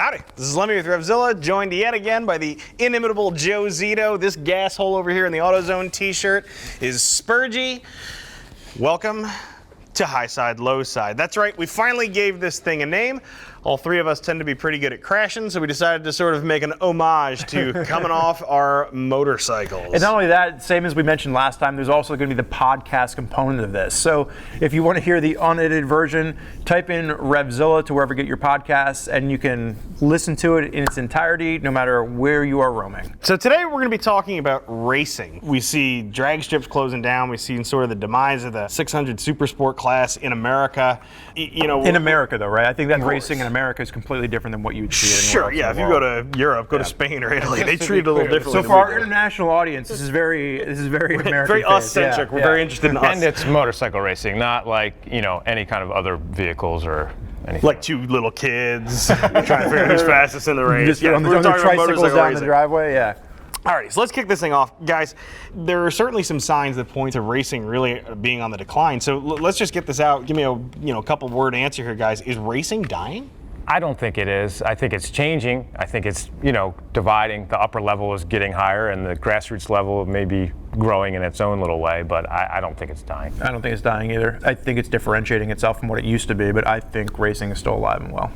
Howdy, this is Lemmy with RevZilla, joined yet again by the inimitable Joe Zito. This gas hole over here in the AutoZone t-shirt is Spurgeon. Welcome to Highside, Lowside. That's right, we finally gave this thing a name. All three of us tend to be pretty good at crashing, so we decided to sort of make an homage to coming off our motorcycles. And not only that, same as we mentioned last time, there's also going to be the podcast component of this. So if you want to hear the unedited version, type in RevZilla to wherever you get your podcasts, and you can listen to it in its entirety, no matter where you are roaming. So today we're going to be talking about racing. We see drag strips closing down. We've seen sort of the demise of the 600 Super Sport class in America. In America, though, right? I think that racing in America is completely different than what you'd see anywhere else. Sure, yeah. If you go to Europe, go to Spain or Italy, they treat it a little differently. So for our international audience, this is very American. Very us-centric. We're very interested in us. And it's motorcycle racing, not like any kind of other vehicles or anything. Like two little kids trying to figure out who's fastest in the race. Just on the tricycles down the driveway, yeah. Alrighty, so let's kick this thing off. Guys, there are certainly some signs that point to racing really being on the decline. So let's just get this out. Give me a couple word answer here, guys. Is racing dying? I don't think it is. I think it's changing. I think it's, dividing. The upper level is getting higher and the grassroots level may be growing in its own little way, but I don't think it's dying. I don't think it's dying either. I think it's differentiating itself from what it used to be, but I think racing is still alive and well.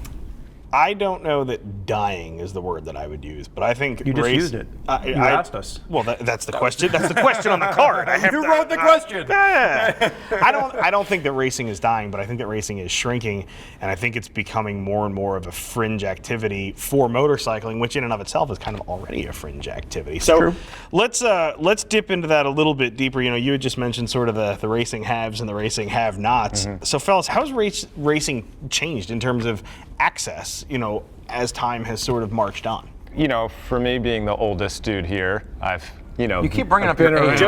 I don't know that dying is the word that I would use, but I think you just used it. You asked us. Well, that's the question. That's the question on the card. You wrote the question. I don't think that racing is dying, but I think that racing is shrinking, and I think it's becoming more and more of a fringe activity for motorcycling, which in and of itself is kind of already a fringe activity. So let's dip into that a little bit deeper. You had just mentioned sort of the racing haves and the racing have-nots. Mm-hmm. So, fellas, how's racing changed in terms of access, as time has sort of marched on? For me being the oldest dude here, You keep bringing up your age.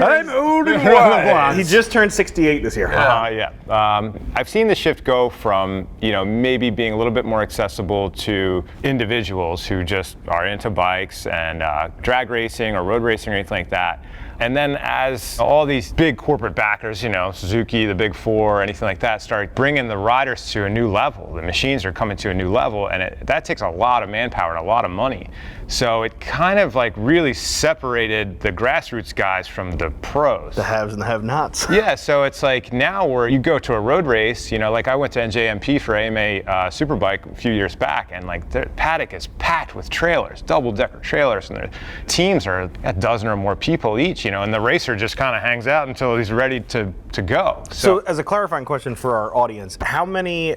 I'm old and wise. He just turned 68 this year. I've seen the shift go from, maybe being a little bit more accessible to individuals who just are into bikes and drag racing or road racing or anything like that. And then as all these big corporate backers, Suzuki, the Big Four, anything like that, start bringing the riders to a new level. The machines are coming to a new level, and that takes a lot of manpower and a lot of money. So it kind of really separated the grassroots guys from the pros. The haves and the have-nots. Yeah, so it's like now where you go to a road race, like I went to NJMP for AMA Superbike a few years back, and the paddock is packed with trailers, double-decker trailers, and the teams are a dozen or more people each, and the racer just kind of hangs out until he's ready to go. So as a clarifying question for our audience, how many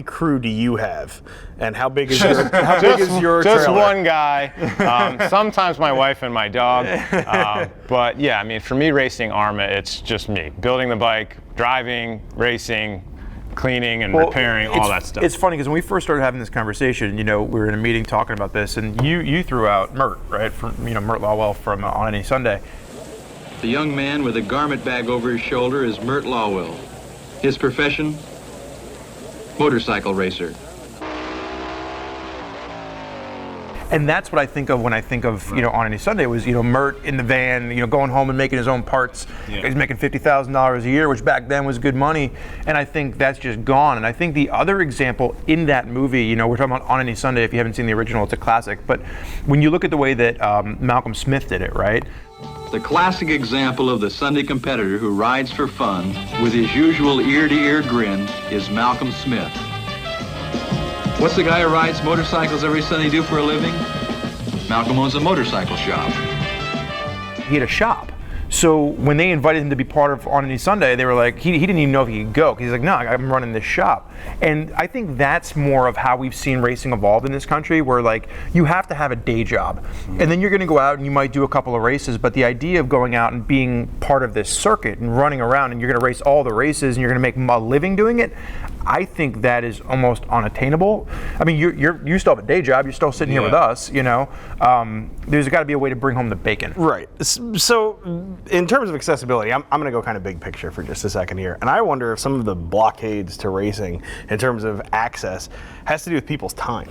crew do you have, and how big is your trailer? Just one guy. Sometimes my wife and my dog. But yeah, for me, racing ARMA, it's just me building the bike, driving, racing, cleaning and repairing, all that stuff. It's funny because when we first started having this conversation, we were in a meeting talking about this, and you threw out Mert, right? From Mert Lawwell from On Any Sunday. The young man with a garment bag over his shoulder is Mert Lawwell. His profession, motorcycle racer. And that's what I think of when I think of, On Any Sunday was, Mert in the van, going home and making his own parts. Yeah. He's making $50,000 a year, which back then was good money. And I think that's just gone. And I think the other example in that movie, we're talking about On Any Sunday. If you haven't seen the original, it's a classic. But when you look at the way that Malcolm Smith did it, right? The classic example of the Sunday competitor who rides for fun with his usual ear-to-ear grin is Malcolm Smith. What's the guy who rides motorcycles every Sunday do for a living? Malcolm owns a motorcycle shop. He had a shop. So when they invited him to be part of On Any Sunday, they were like, he didn't even know if he could go. He's like, no, I'm running this shop. And I think that's more of how we've seen racing evolve in this country, where you have to have a day job. And then you're going to go out and you might do a couple of races, but the idea of going out and being part of this circuit and running around and you're going to race all the races and you're going to make a living doing it, I think that is almost unattainable. You still have a day job. You're still sitting here with us. There's got to be a way to bring home the bacon. Right. So in terms of accessibility, I'm going to go kind of big picture for just a second here. And I wonder if some of the blockades to racing in terms of access has to do with people's time.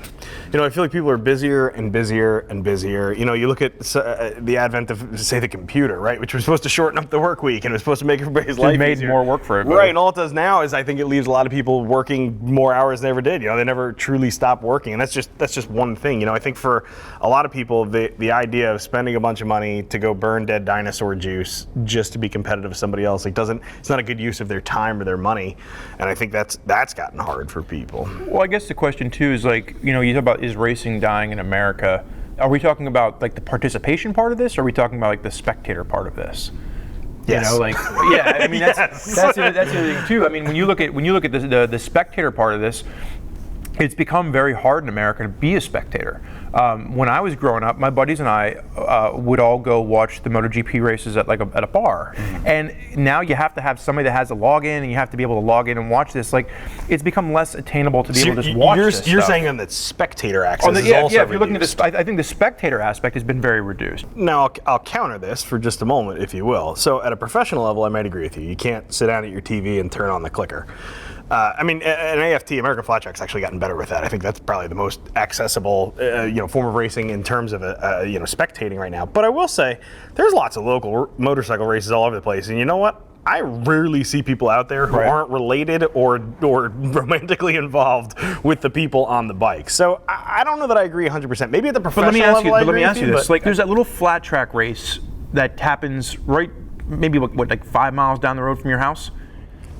I feel like people are busier and busier and busier. You look at the advent of, say, the computer, right, which was supposed to shorten up the work week and was supposed to make everybody's life made easier. more work for everybody. Right, and all it does now is I think it leaves a lot of people working more hours than they ever did. They never truly stopped working, and that's just one thing. I think for a lot of people, the idea of spending a bunch of money to go burn dead dinosaur juice just to be competitive with somebody else, it's not a good use of their time or their money, and I think that's gotten hard for people. Well, I guess the question too is you talk about, is racing dying in America? Are we talking about the participation part of this, or are we talking about the spectator part of this? Yes. Yeah, I mean that's Yes. that's the other thing too. I mean, when you look at the spectator part of this, it's become very hard in America to be a spectator. When I was growing up, my buddies and I would all go watch the MotoGP races at a bar. Mm-hmm. And now you have to have somebody that has a login, and you have to be able to log in and watch this. It's become less attainable to be able to just watch this You're stuff. saying then that spectator access is yeah, also if you're looking at reduced. this, I think the spectator aspect has been very reduced. Now, I'll counter this for just a moment, if you will. So at a professional level, I might agree with you. You can't sit down at your TV and turn on the clicker. An AFT, American Flat Track's actually gotten better with that. I think that's probably the most accessible, form of racing in terms of spectating right now. But I will say, there's lots of local motorcycle races all over the place, and you know what? I rarely see people out there who aren't related or romantically involved with the people on the bike. So I don't know that I agree 100%. Maybe at the professional level, let me ask you this. There's that little flat track race that happens right, maybe 5 miles down the road from your house.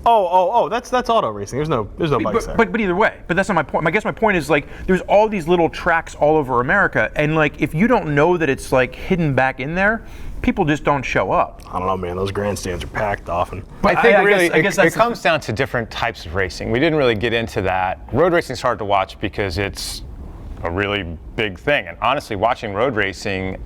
Oh, that's auto racing. There's no bikes there. But either way, but that's not my point. I guess my point is there's all these little tracks all over America, and if you don't know that it's hidden back in there, people just don't show up. I don't know, man. Those grandstands are packed often. But I think I guess it comes down to different types of racing. We didn't really get into that. Road racing is hard to watch because it's a really big thing, and honestly, watching road racing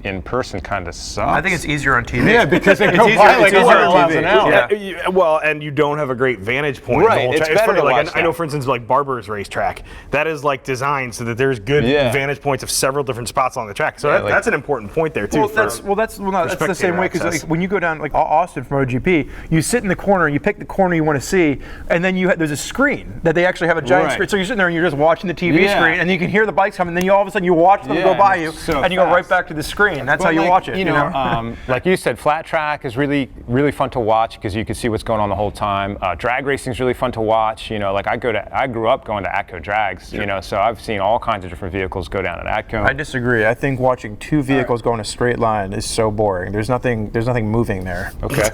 in person kind of sucks. I think it's easier on TV. Yeah, because it goes by it's easier 100 on miles TV. an hour. Yeah. Well, and you don't have a great vantage point. Right, The whole it's track. better funny, to watch I know, that. for instance, Barber's racetrack, that is designed so that there's good vantage points of several different spots on the track. So that's an important point there too. That's the same way, because access. when you go down Austin from MotoGP, you sit in the corner, you pick the corner you want to see, and then there's a screen that they actually have a giant screen. So you're sitting there and you're just watching the TV screen, and you can hear the bikes coming, and then you all of a sudden you watch them go by you, and you go right back to the screen. That's how you watch it. Like you said, flat track is really, really fun to watch because you can see what's going on the whole time. Drag racing is really fun to watch. I grew up going to ATCO drags. So I've seen all kinds of different vehicles go down at ATCO. I disagree. I think watching two vehicles go in a straight line is so boring. There's nothing moving there. Okay.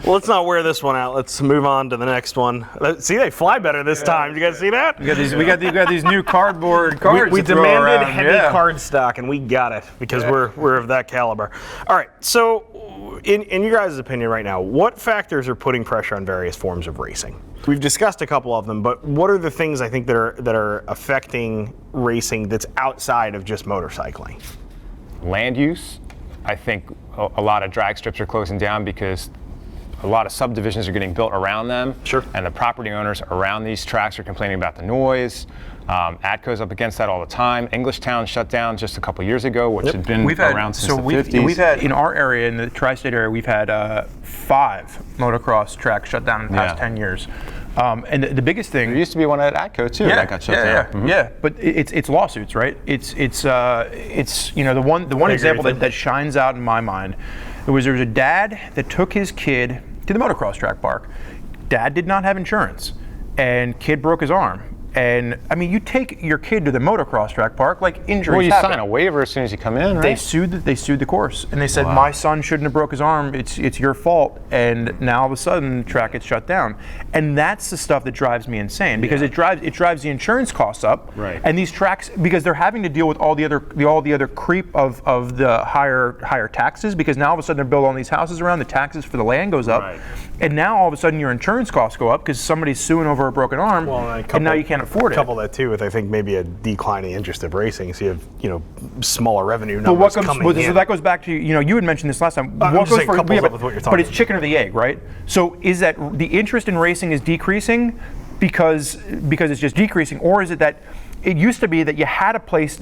Well, let's not wear this one out. Let's move on to the next one. See, they fly better this time. You guys see that? We got these new cardboard cards. We to throw demanded around. heavy card stock, and we got it because we're of that caliber. All right, so in your guys' opinion right now, what factors are putting pressure on various forms of racing? We've discussed a couple of them, but what are the things I think that are affecting racing that's outside of just motorcycling? Land use. I think a lot of drag strips are closing down because a lot of subdivisions are getting built around them. Sure. And the property owners around these tracks are complaining about the noise. ATCO's up against that all the time. Englishtown shut down just a couple years ago, which had been around since the 50s. We've had, in our area, in the tri-state area, we've had 5 motocross tracks shut down in the past 10 years. And the biggest thing, There used to be one at ATCO too that got shut down. Mm-hmm. Yeah, but it's lawsuits, right? It's the one example that shines out in my mind. There was a dad that took his kid to the motocross track park. Dad did not have insurance, and kid broke his arm. And I mean, you take your kid to the motocross track park, injuries Well, you happen. sign a waiver as soon as you come in, right? They sued the course, and they said, my son shouldn't have broke his arm. It's your fault. And now all of a sudden, the track gets shut down. And that's the stuff that drives me insane, because it drives the insurance costs up. Right. And these tracks, because they're having to deal with all the other creep of the higher taxes, because now all of a sudden they're building all these houses around, the taxes for the land goes up. Right. And now all of a sudden your insurance costs go up because somebody's suing over a broken arm, and now you can't afford it. Couple that too with, I think, maybe a declining interest of racing, so you have smaller revenue numbers coming in. So that goes back to, you had mentioned this last time. I'm just saying couples up with what you're talking But it's chicken or the egg, right? So is that the interest in racing is decreasing because it's just decreasing, or is it that it used to be that you had a place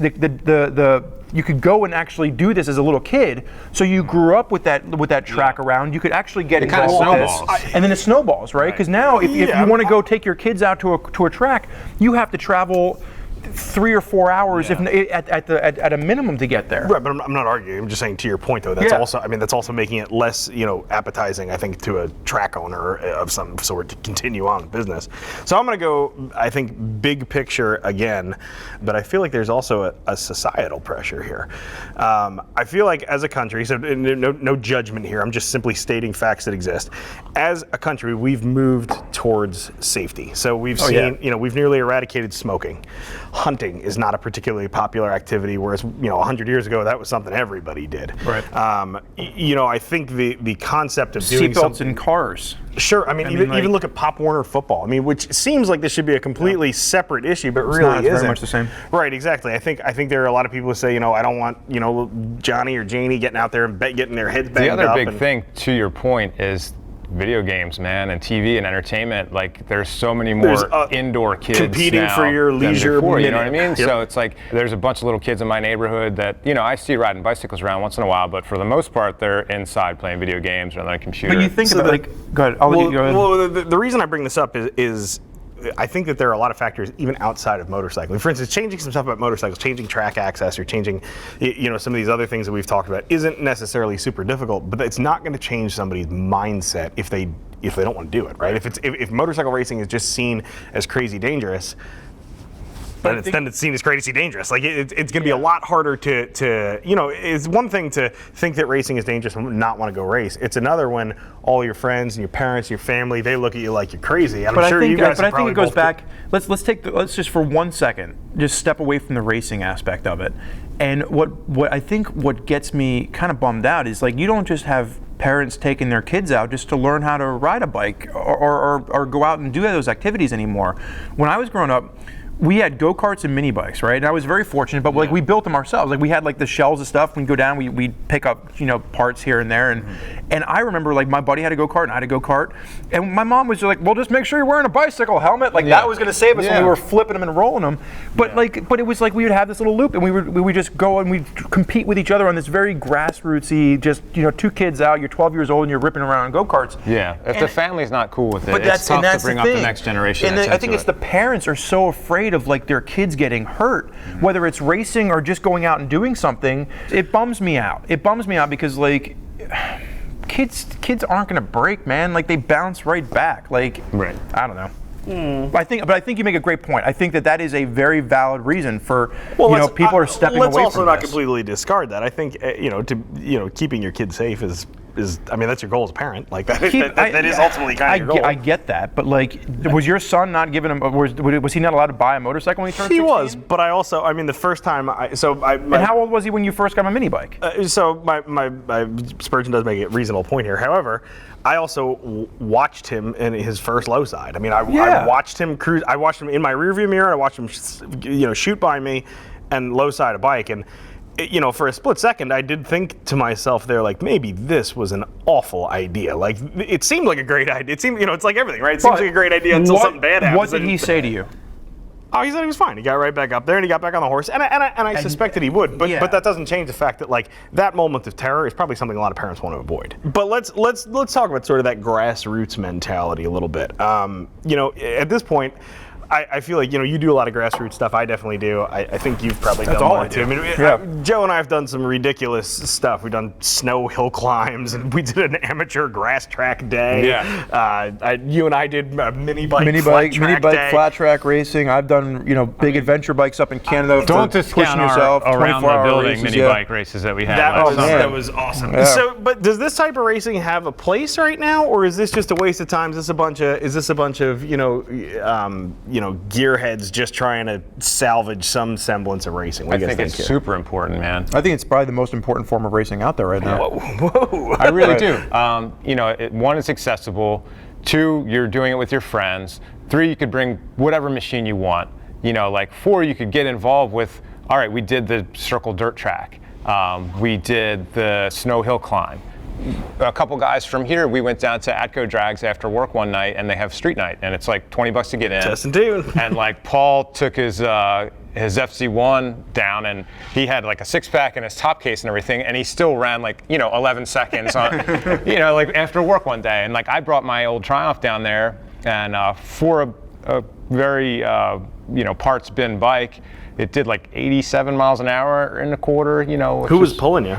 you could go and actually do this as a little kid, so you grew up with that track around. You could actually get involved with this, and then it snowballs, right? Because now, if you want to go take your kids out to a track, you have to travel 3 or 4 hours if at a minimum to get there. Right, but I'm not arguing. I'm just saying to your point though. That's also making it less appetizing. I think to a track owner of some sort to continue on with business. So I'm going to go. I think big picture again, but I feel like there's also a societal pressure here. I feel like as a country, so no judgment here. I'm just simply stating facts that exist. As a country, we've moved towards safety. So we've seen, we've nearly eradicated smoking. Hunting is not a particularly popular activity, whereas 100 years ago that was something everybody did. Right. I think the concept of doing seatbelts in cars. Sure. I mean, even look at Pop Warner football. I mean, which seems like this should be a completely separate issue, but really isn't. It's very much the same. Right. Exactly. I think there are a lot of people who say, I don't want Johnny or Janie getting out there and getting their heads banged up. The other big thing, to your point, is video games, man, and TV and entertainment. Like, there's so many more indoor kids competing now for your leisure before, minute. you know what I mean? Yep. So it's like there's a bunch of little kids in my neighborhood that I see riding bicycles around once in a while, but for the most part they're inside playing video games or on a computer. But you think about go ahead. I'll let you go ahead. Well, the reason I bring this up is I think that there are a lot of factors even outside of motorcycling. For instance, changing some stuff about motorcycles, changing track access, or changing, some of these other things that we've talked about isn't necessarily super difficult, but it's not going to change somebody's mindset if they don't want to do it, right? If motorcycle racing is just seen as crazy dangerous, then it's seen as crazy dangerous. Like it's going to be a lot harder to it's one thing to think that racing is dangerous and not want to go race. It's another when all your friends and your parents, your family, they look at you like you're crazy. And I'm sure you guys. But I think it goes back. Let's just for 1 second just step away from the racing aspect of it. And what I think what gets me kind of bummed out is like you don't just have parents taking their kids out just to learn how to ride a bike or go out and do those activities anymore. When I was growing up, we had go-karts and mini bikes, right? And I was very fortunate, but we built them ourselves. Like we had like the shells and stuff. We'd go down, we'd pick up parts here and there. And I remember like my buddy had a go-kart and I had a go-kart. And my mom was just like, well, just make sure you're wearing a bicycle helmet. Like that was gonna save us when we were flipping them and rolling them. But but it was like we would have this little loop and we would just go and we'd compete with each other on this very grassrootsy, just two kids out, you're 12 years old and you're ripping around on go-karts. Yeah, if the family's not cool with it, it's tough to bring up the next generation. And I think it's the parents are so afraid of like their kids getting hurt, whether it's racing or just going out and doing something. It bums me out. It bums me out because like kids aren't gonna break, man. Like they bounce right back. Like I don't know. I think you make a great point. I think that is a very valid reason for people are stepping away from this. Let's also not completely discard that. I think keeping your kids safe is that's your goal as a parent. Like that is ultimately kind of your goal. I get that, but like, was your son not given him? Was he not allowed to buy a motorcycle when he turned 16? He was, but I also, the first time and how old was he when you first got him a mini bike? My Spurgeon does make a reasonable point here. However, I also watched him in his first Lowside. I watched him cruise. I watched him in my rearview mirror. I watched him, shoot by me, and Lowside a bike. And for a split second, I did think to myself there, like maybe this was an awful idea. Like it seemed like a great idea. It seemed, it's like everything, right? It seems like a great idea until something bad happens. What did he say to you? Oh, he said he was fine. He got right back up there and he got back on the horse. And I suspected he would, but that doesn't change the fact that like that moment of terror is probably something a lot of parents want to avoid. But let's talk about sort of that grassroots mentality a little bit. At this point, I feel like you do a lot of grassroots stuff. I definitely do. I think you've probably done more too. Joe and I have done some ridiculous stuff. We've done snow hill climbs, and we did an amateur grass track day. You and I did a mini bike flat track racing. I've done big adventure bikes up in Canada. Don't discount yourself around the building mini bike races that we had. That was awesome. Yeah. So, but does this type of racing have a place right now, or is this just a waste of time? Is this a bunch of gearheads just trying to salvage some semblance of racing? I think it's super important, man. I think it's probably the most important form of racing out there right now. Whoa. I really do. One, it's accessible. 2, you're doing it with your friends. 3, you could bring whatever machine you want. 4, you could get involved with, all right, we did the circle dirt track. We did the snow hill climb. A couple guys from here, we went down to Atco Drags after work one night, and they have street night, and it's like $20 to get in. Test and tune. And like Paul took his FC1 down, and he had like a 6-pack in his top case and everything, and he still ran 11 seconds on, after work one day. And like I brought my old Triumph down there, and for a very parts bin bike. It did like 87 miles an hour in the quarter, Who was pulling you?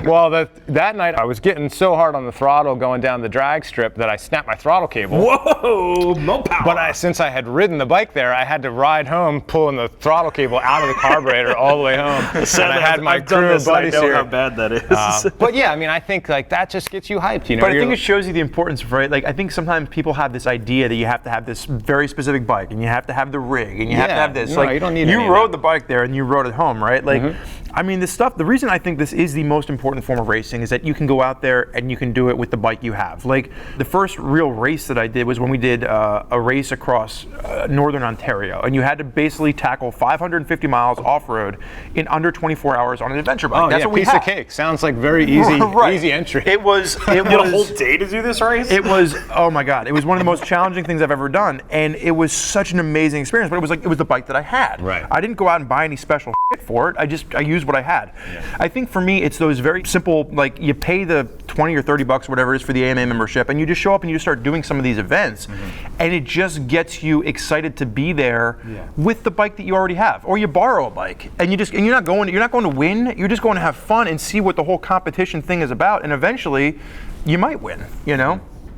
Well, that night I was getting so hard on the throttle going down the drag strip that I snapped my throttle cable. Whoa, no power. But since I had ridden the bike there, I had to ride home pulling the throttle cable out of the carburetor all the way home. And I had my crew of buddies I know here. how bad that is. But yeah, I mean, I think like that just gets you hyped. But I think it shows you the importance of, right? Like, I think sometimes people have this idea that you have to have this very specific bike, and you have to have the rig, and you have to have this. No, like, you don't need any you of rode that. the bike there, and you rode it home, right? Like, I mean, the reason I think this is the most important form of racing is that you can go out there and you can do it with the bike you have. Like, the first real race that I did was when we did a race across northern Ontario, and you had to basically tackle 550 miles off-road in under 24 hours on an adventure bike. Oh, That's yeah, what we piece had. of cake. Sounds like very easy, Right. easy entry. It was. You had a whole day to do this race? It was, oh my God, it was one of the most challenging things I've ever done, and it was such an amazing experience, but it was the bike that I had. Right. I didn't go out and buy any special shit for it, I used what I had. I think for me, it's those very simple, like, you pay the 20 or 30 bucks, whatever it is for the AMA membership, and you just show up and you just start doing some of these events, and it just gets you excited to be there with the bike that you already have, or you borrow a bike, and you're not going to win, you're just going to have fun and see what the whole competition thing is about, and eventually, you might win,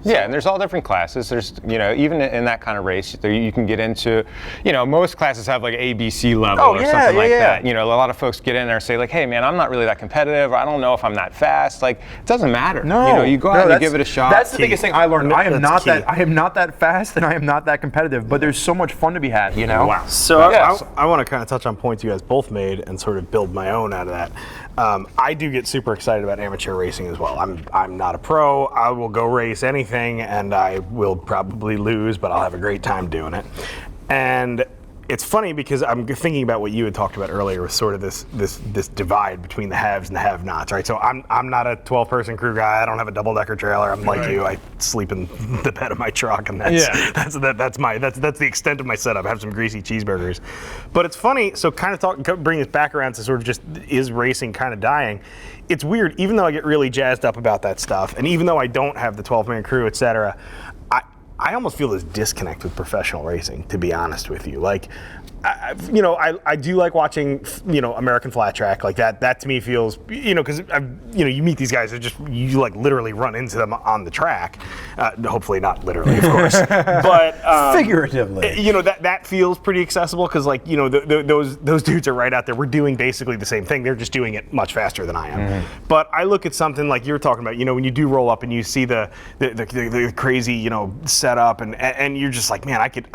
Yeah, and there's all different classes. There's, even in that kind of race, you can get into, most classes have like ABC level or something like that. A lot of folks get in there and say like, hey man, I'm not really that competitive, or I don't know if I'm that fast. Like, it doesn't matter. No, you go out and you give it a shot. That's the biggest thing I learned. I am not that fast, and I am not that competitive. But there's so much fun to be had, Wow. So I want to kind of touch on points you guys both made and sort of build my own out of that. I do get super excited about amateur racing as well. I'm not a pro. I will go race anything, and I will probably lose, but I'll have a great time doing it. And it's funny because I'm thinking about what you had talked about earlier with sort of this divide between the haves and the have-nots, right? So I'm not a 12-person crew guy. I don't have a double-decker trailer. I'm like you. I sleep in the bed of my truck, and that's the extent of my setup. I have some greasy cheeseburgers. But it's funny. So kind of bring this back around to sort of just, is racing kind of dying? It's weird. Even though I get really jazzed up about that stuff, and even though I don't have the 12-man crew, et cetera, I almost feel this disconnect with professional racing, to be honest with you. Like, I do like watching, American flat track. Like that to me feels, because you meet these guys that you like literally run into them on the track. Hopefully not literally, of course, but figuratively. That feels pretty accessible because those dudes are right out there. We're doing basically the same thing. They're just doing it much faster than I am. But I look at something like you were talking about. When you do roll up and you see the crazy setup and you're just like, man, I could.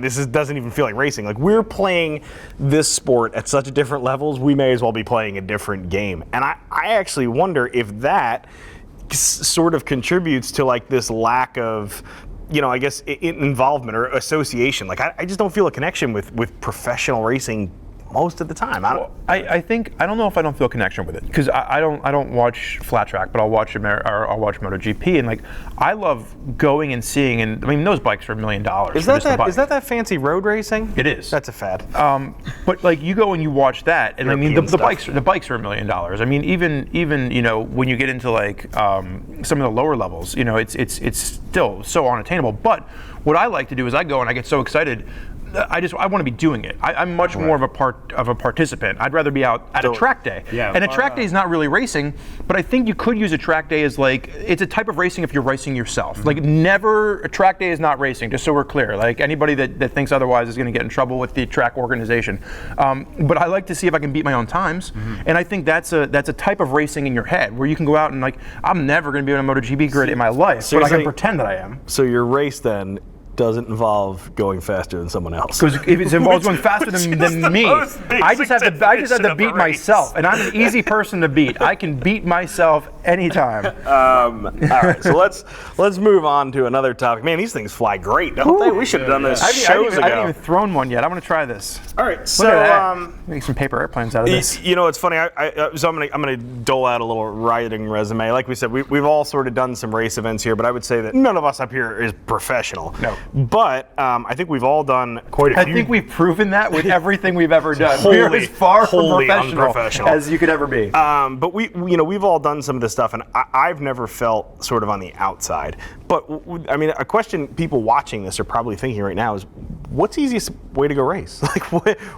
This doesn't even feel like racing. Like, we're playing this sport at such different levels, we may as well be playing a different game. And I actually wonder if that sort of contributes to like this lack of, I guess, involvement or association. Like, I just don't feel a connection with professional racing most of the time. I don't know if I don't feel a connection with it, because I don't watch flat track, but I'll watch MotoGP, and like, I love going and seeing, and I mean, those bikes are $1 million. Is that fancy road racing? It is. That's a fad. But like, you go and you watch that, and I mean, the bikes are $1 million. I mean, even when you get into like some of the lower levels, it's still so unattainable. But what I like to do is I go and I get so excited. I want to be doing it. I'm much more of a participant. I'd rather be out at a track day. Yeah, and a track day is not really racing, but I think you could use a track day as like, it's a type of racing if you're racing yourself. Like, never, a track day is not racing, just so we're clear. Like, anybody that thinks otherwise is going to get in trouble with the track organization. But I like to see if I can beat my own times, and I think that's a type of racing in your head where you can go out and like, I'm never going to be on a MotoGP grid in my life, but I can pretend that I am. So your race then doesn't involve going faster than someone else. Because if it involves going faster than me, I just have to beat myself, and I'm an easy person to beat. I can beat myself anytime. All right, so let's move on to another topic. Man, these things fly great, don't they? We should have done this shows ago. I haven't even thrown one yet. I want to try this. All right, so make some paper airplanes out of this. It's funny. So I'm gonna dole out a little riding resume. Like we said, we've all sort of done some race events here, but I would say that none of us up here is professional. No. But I think we've all done quite a few. I think we've proven that with everything we've ever done. We're as far from professional as you could ever be. But we've all done some of this stuff, and I've never felt sort of on the outside. But I mean, a question people watching this are probably thinking right now is, what's the easiest way to go race? Like,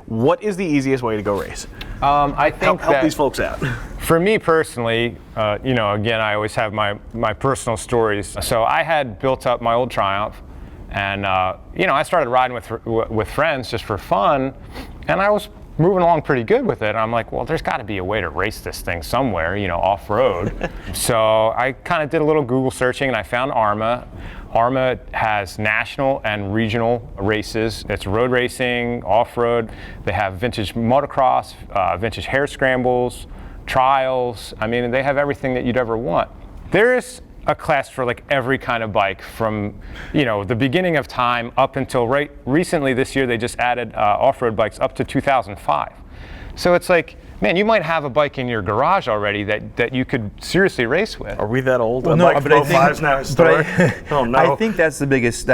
what is the easiest way to go race? I think help these folks out. For me personally, again, I always have my personal stories. So I had built up my old Triumph, and I started riding with friends just for fun, and I was moving along pretty good with it. And I'm like, well, there's got to be a way to race this thing somewhere, off-road. So I kind of did a little Google searching, and I found ARMA. ARMA has national and regional races. It's road racing, off-road. They have vintage motocross, vintage hare scrambles, trials. I mean, they have everything that you'd ever want. There is a class for like every kind of bike from, the beginning of time up until right recently this year. They just added off-road bikes up to 2005. So it's like, man, you might have a bike in your garage already that you could seriously race with. Are we that old? Well, no, but I think now historic. Oh no! I think that's the biggest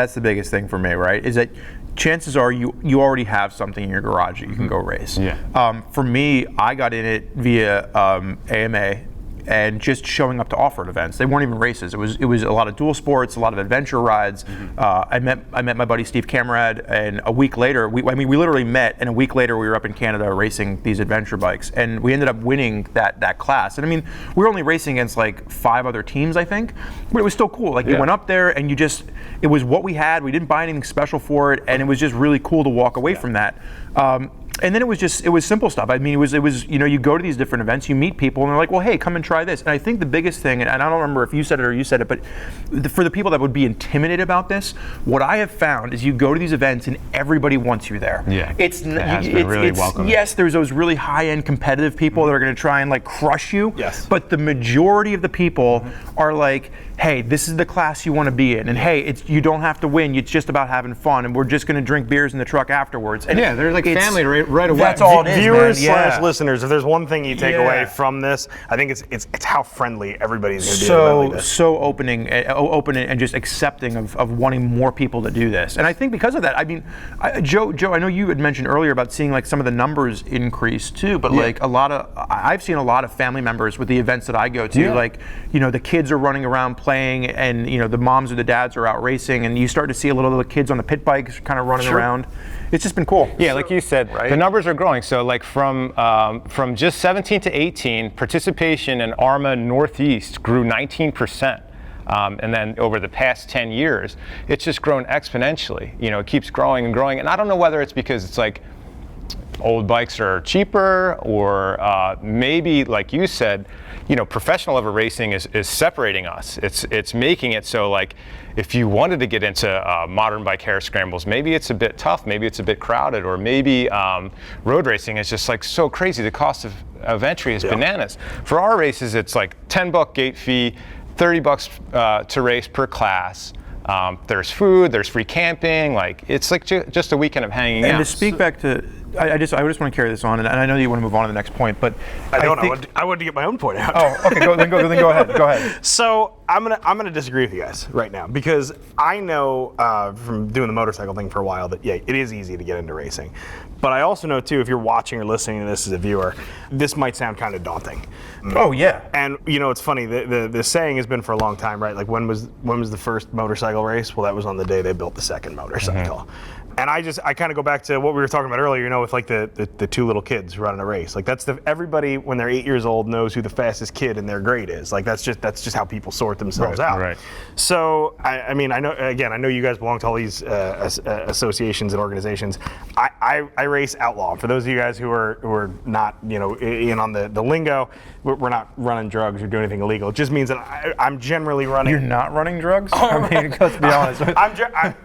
thing for me, right? Is that chances are you already have something in your garage that you can go race. Yeah. For me, I got in it via AMA. And just showing up to off-road events. They weren't even races. It was a lot of dual sports, a lot of adventure rides. I met my buddy Steve Camerad, and a week later, we literally met, and a week later we were up in Canada racing these adventure bikes, and we ended up winning that class. And I mean, we were only racing against like 5 other teams, I think, but it was still cool. Like you went up there, and it was what we had. We didn't buy anything special for it, and it was just really cool to walk away from that. And then it was simple stuff. I mean, it was you go to these different events, you meet people, and they're like, well, hey, come and try this. And I think the biggest thing, and I don't remember if you said it or you said it, but for the people that would be intimidated about this, what I have found is you go to these events and everybody wants you there. Yeah, it's been really welcoming. Yes, there's those really high-end competitive people that are going to try and like crush you. Yes. But the majority of the people are like, hey, this is the class you want to be in, and hey, you don't have to win. It's just about having fun, and we're just going to drink beers in the truck afterwards. And they're like family right away. That's all it is, Viewers man. / listeners, if there's one thing you take away from this, I think it's how friendly everybody's going to be. So open and just accepting of wanting more people to do this. And I think because of that, I mean, Joe, I know you had mentioned earlier about seeing like some of the numbers increase too, but like I've seen a lot of family members with the events that I go to, like, the kids are running around playing, and the moms or the dads are out racing, and you start to see a little of the kids on the pit bikes kind of running around. It's just been cool. Yeah, like you said, right? The numbers are growing. So like from just 17 to 18, participation in ARMA Northeast grew 19%. And then over the past 10 years, it's just grown exponentially. It keeps growing and growing. And I don't know whether it's because it's like old bikes are cheaper, or maybe, like you said, professional level racing is separating us. It's making it so, like, if you wanted to get into modern bike hare scrambles, maybe it's a bit tough, maybe it's a bit crowded, or maybe road racing is just like so crazy. The cost of entry is bananas. For our races, it's like $10 gate fee, $30 to race per class. There's food, there's free camping. Like, it's like just a weekend of hanging out. And to speak back to, I just want to carry this on, and I know you want to move on to the next point, but I wanted to get my own point out. Oh, okay. Go ahead. Go ahead. So I'm gonna disagree with you guys right now, because I know from doing the motorcycle thing for a while that it is easy to get into racing, but I also know too, if you're watching or listening to this as a viewer, this might sound kind of daunting. Oh yeah. And it's funny. The saying has been for a long time, right? Like, when was the first motorcycle race? Well, that was on the day they built the second motorcycle. Mm-hmm. And I kind of go back to what we were talking about earlier, with like the 2 little kids running a race. Like, that's everybody when they're 8 years old knows who the fastest kid in their grade is. Like, that's just how people sort themselves out. Right. So I mean, I know you guys belong to all these associations and organizations. I race outlaw. For those of you guys who are not in on the lingo, we're not running drugs or doing anything illegal. It just means that I'm generally running. You're not running drugs? I mean, let's be honest.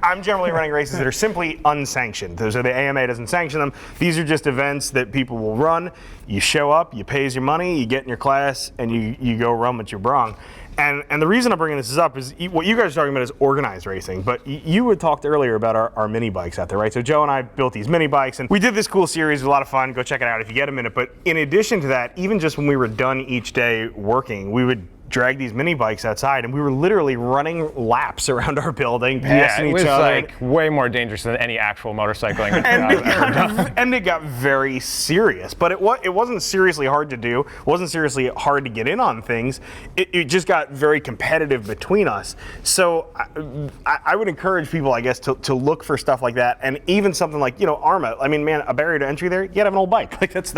I'm generally running races that are simply unsanctioned. So the AMA doesn't sanction them. These are just events that people will run. You show up, you pays your money, you get in your class, and you go run with your brong. And the reason I'm bringing this up is what you guys are talking about is organized racing, but you had talked earlier about our mini bikes out there, right? So Joe and I built these mini bikes, and we did this cool series. It was a lot of fun. Go check it out if you get a minute. But in addition to that, even just when we were done each day working, we would drag these mini bikes outside, and we were literally running laps around our building, passing it each was other. like way more dangerous than any actual motorcycling. And it got very serious, but it wasn't seriously hard to do. It wasn't seriously hard to get in on things. It just got very competitive between us. So I would encourage people, I guess, to look for stuff like that, and even something like, ARMA. I mean, man, a barrier to entry there, you gotta have an old bike. Like that's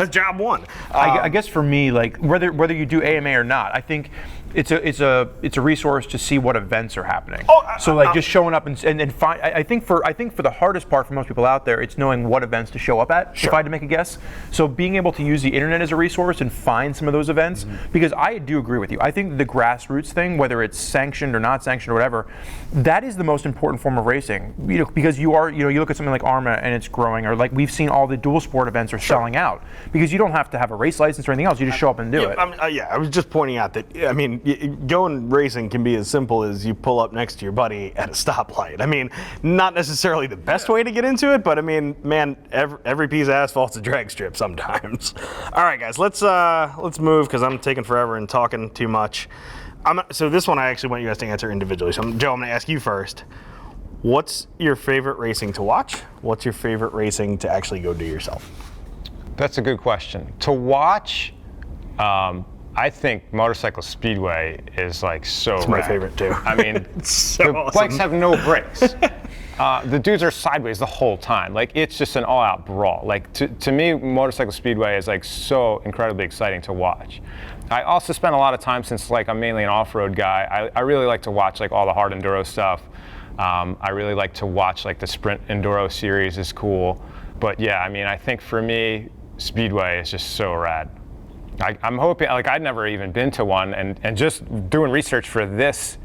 job one. I guess for me, like whether you do AMA or not, I think it's a resource to see what events are happening. So like just showing up and find. I think for the hardest part for most people out there, it's knowing what events to show up at. Sure. If I had to make a guess, so being able to use the internet as a resource and find some of those events, because I do agree with you. I think the grassroots thing, whether it's sanctioned or not sanctioned or whatever, that is the most important form of racing. Because you look at something like ARMA and it's growing, or like we've seen all the dual sport events are selling out because you don't have to have a race license or anything else. You just show up and do it. I was just pointing out that, I mean, going racing can be as simple as you pull up next to your buddy at a stoplight. I mean, not necessarily the best way to get into it, but I mean, man, every piece of asphalt's a drag strip sometimes. All right, guys, let's move because I'm taking forever and talking too much. So this one I actually want you guys to answer individually. So Joe, I'm going to ask you first. What's your favorite racing to watch? What's your favorite racing to actually go do yourself? That's a good question. To watch, I think Motorcycle Speedway is like so It's my favorite too. I mean, so the awesome. bikes have no brakes. The dudes are sideways the whole time. Like, it's just an all-out brawl. Like, to me, Motorcycle Speedway is like so incredibly exciting to watch. I also spend a lot of time, since like I'm mainly an off-road guy, I really like to watch like all the hard enduro stuff. I really like to watch like the Sprint Enduro series is cool. But yeah, I mean, I think for me, Speedway is just so rad. I'm hoping, like, I'd never even been to one, and just doing research for this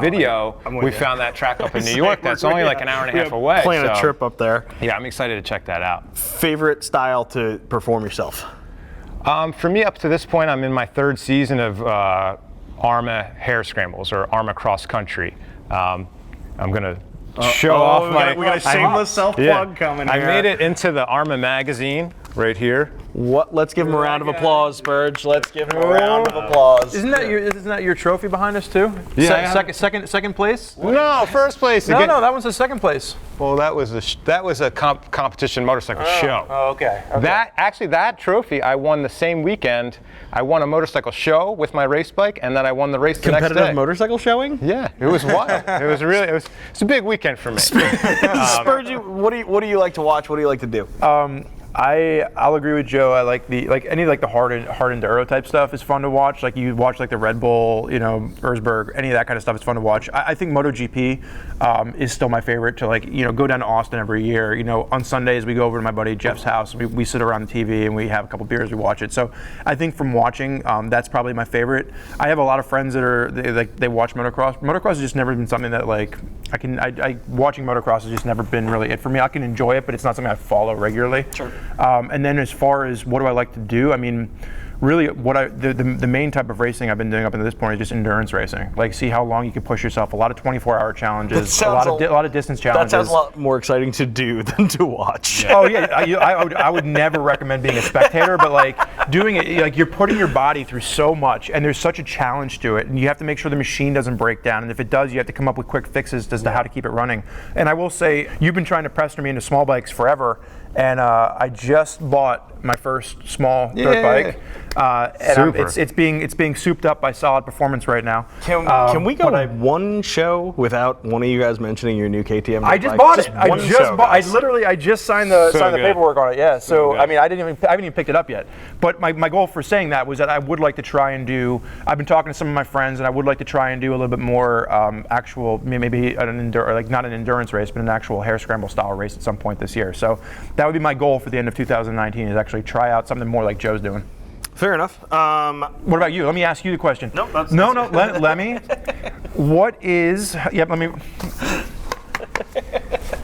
video, we found that track up in New York that's only like an hour and a half away. Plan a trip up there. Yeah, I'm excited to check that out. Favorite style to perform yourself? For me, up to this point, I'm in my third season of ARMA Hare Scrambles, or ARMA Cross Country. I'm gonna show off my. We got a shameless self-plug coming here. I made it into the ARMA magazine right here. Let's give him a round of applause, Spurge. Let's give him a round of applause. Isn't that your trophy behind us too? Yeah. Second place? No, first place. No, that one's the second place. Well, that was a competition motorcycle show. Oh, okay. That trophy I won the same weekend. I won a motorcycle show with my race bike, and then I won the race the next day. Competitive motorcycle showing? Yeah, it was wild. It's a big weekend for me. Spurge, what do you like to watch? What do you like to do? I'll agree with Joe. I like any the hard enduro type stuff is fun to watch. Like you watch like the Red Bull, Erzberg, any of that kind of stuff is fun to watch. I think MotoGP is still my favorite to go down to Austin every year. On Sundays we go over to my buddy Jeff's house. We sit around the TV and we have a couple beers. We watch it. So I think from watching, that's probably my favorite. I have a lot of friends that they watch motocross. Motocross has just never been something that watching motocross has just never been really it for me. I can enjoy it, but it's not something I follow regularly. Sure. And then as far as what do I like to do, I mean, really the main type of racing I've been doing up until this point is just endurance racing. Like see how long you can push yourself. A lot of 24-hour challenges, a lot of distance challenges. That sounds a lot more exciting to do than to watch. Yeah. Oh yeah, I would never recommend being a spectator, but doing it, you're putting your body through so much, and there's such a challenge to it, and you have to make sure the machine doesn't break down, and if it does, you have to come up with quick fixes as to how to keep it running. And I will say, you've been trying to pester me into small bikes forever, and I just bought my first small dirt bike. And it's being souped up by Solid Performance right now. Can we go one show without one of you guys mentioning your new KTM? I just bought it. I just signed the paperwork on it. Yeah. So I mean, I haven't even picked it up yet. But my goal for saying that was that I would like to try and do. I've been talking to some of my friends, and I would like to try and do a little bit more actual, maybe not an endurance race, but an actual hare scramble style race at some point this year. So that would be my goal for the end of 2019 is actually try out something more like Joe's doing. Fair enough. What about you? Let me ask you the question. Nope, Lemmy. What is? Yep. Let me.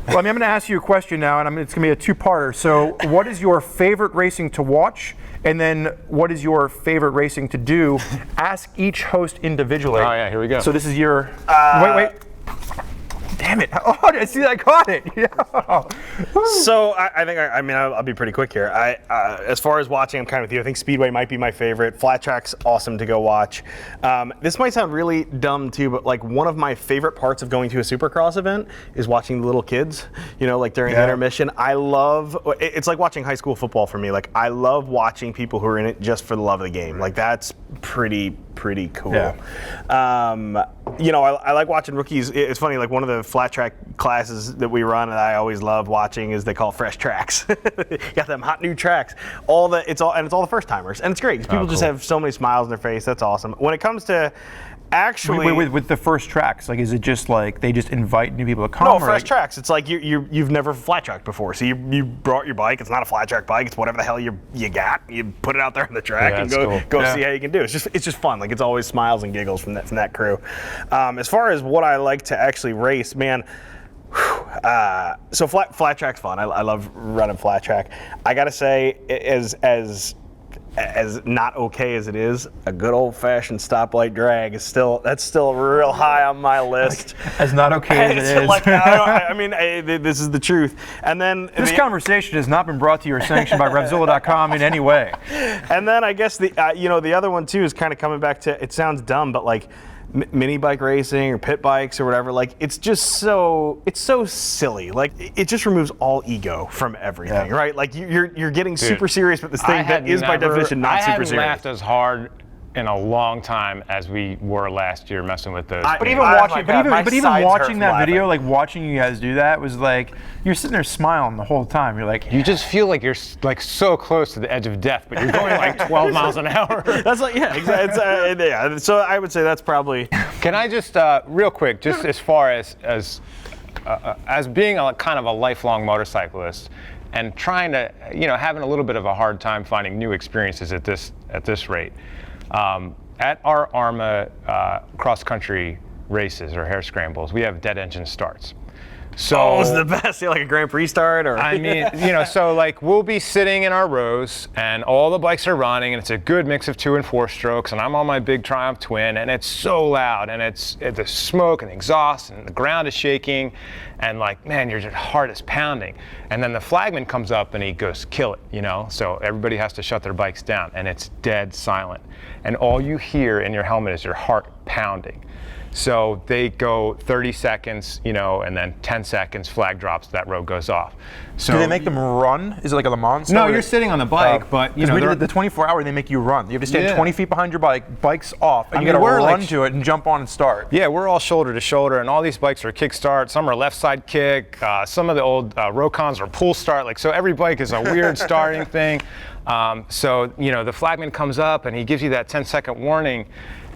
Well, I'm going to ask you a question now, and it's going to be a two-parter. So, what is your favorite racing to watch, and then what is your favorite racing to do? Ask each host individually. Oh yeah, here we go. So this is your. Wait. damn it! Oh, I see, I caught it. Yeah. So I think I'll be pretty quick here. As far as watching, I'm kind of with you. I think Speedway might be my favorite. Flat track's awesome to go watch. This might sound really dumb too, but like one of my favorite parts of going to a Supercross event is watching the little kids. You know, like during the intermission. I love. It's like watching high school football for me. Like I love watching people who are in it just for the love of the game. Like that's pretty cool. Yeah. You know, I like watching rookies. It's funny, like one of the flat track classes that we run and I always love watching is they call fresh tracks. You got them hot new tracks. It's all the first timers, and it's great because people just have so many smiles on their face. That's awesome. When it comes to actually with the first tracks, like is it just like they just invite new people to come? No, fresh tracks. It's like you've never flat tracked before, so you brought your bike. It's not a flat track bike. It's whatever the hell you got. You put it out there on the track and go see how you can do. It's just fun. Like it's always smiles and giggles from that crew. As far as what I like to actually race, man. So flat track's fun. I love running flat track. I gotta say, as not okay as it is, a good old-fashioned stoplight drag is still real high on my list. As not okay as it is. Like, this is the truth. And then this conversation has not been brought to you or sanctioned by RevZilla.com in any way. And then I guess the other one too is kind of coming back to. It sounds dumb, but like. Mini bike racing or pit bikes or whatever, like it's so silly. Like it just removes all ego from everything, right? Like you're getting super serious with this thing that is by definition not super serious. I hadn't laughed as hard in a long time as we were last year messing with those. But even watching that video, like watching you guys do that was like you're sitting there smiling the whole time. You're like, you just feel like you're like so close to the edge of death, but you're going like 12 miles an hour. That's like exactly. Yeah. So I would say that's probably. Can I just real quick, just as far as being a kind of a lifelong motorcyclist and trying to having a little bit of a hard time finding new experiences at this rate. At our ARMA cross-country races or hare scrambles, we have dead engine starts. So it's the best. Like a Grand Prix start, or I mean, so like we'll be sitting in our rows, and all the bikes are running, and it's a good mix of 2 and 4 strokes, and I'm on my big Triumph Twin, and it's so loud, and it's the smoke and exhaust, and the ground is shaking, and like, man, your heart is pounding. And then the flagman comes up and he goes, "Kill it," So everybody has to shut their bikes down, and it's dead silent, and all you hear in your helmet is your heart pounding. So they go 30 seconds, and then 10 seconds, flag drops, that road goes off. So do they make them run? Is it like a Le Mans? No, you're sitting on the bike, but we did the 24-hour. They make you run. You have to stand 20 feet behind your bike, bike's off, and you got to run to it and jump on and start. Yeah, we're all shoulder to shoulder, and all these bikes are kick start. Some are left side kick. Some of the old Rokons are pull start. Like so, every bike is a weird starting thing. So the flagman comes up and he gives you that 10-second warning.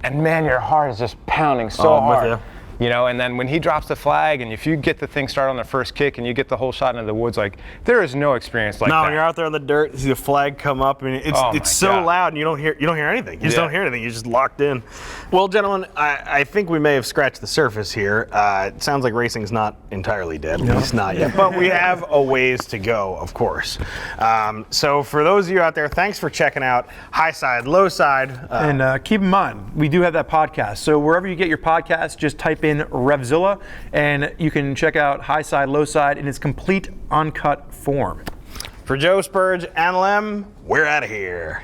And man, your heart is just pounding so hard. And then when he drops the flag, and if you get the thing started on the first kick and you get the whole shot into the woods, like there is no experience like that. No, you're out there on the dirt, you see the flag come up, and it's so loud, and you don't hear anything. You just don't hear anything. You're just locked in. Well, gentlemen, I think we may have scratched the surface here. It sounds like racing's not entirely dead. At least not yet. But we have a ways to go, of course. So for those of you out there, thanks for checking out Highside, Lowside. And keep in mind, we do have that podcast. So wherever you get your podcast, just type in RevZilla, and you can check out Highside, Lowside in its complete uncut form. For Joe, Spurge, and Lem, we're out of here.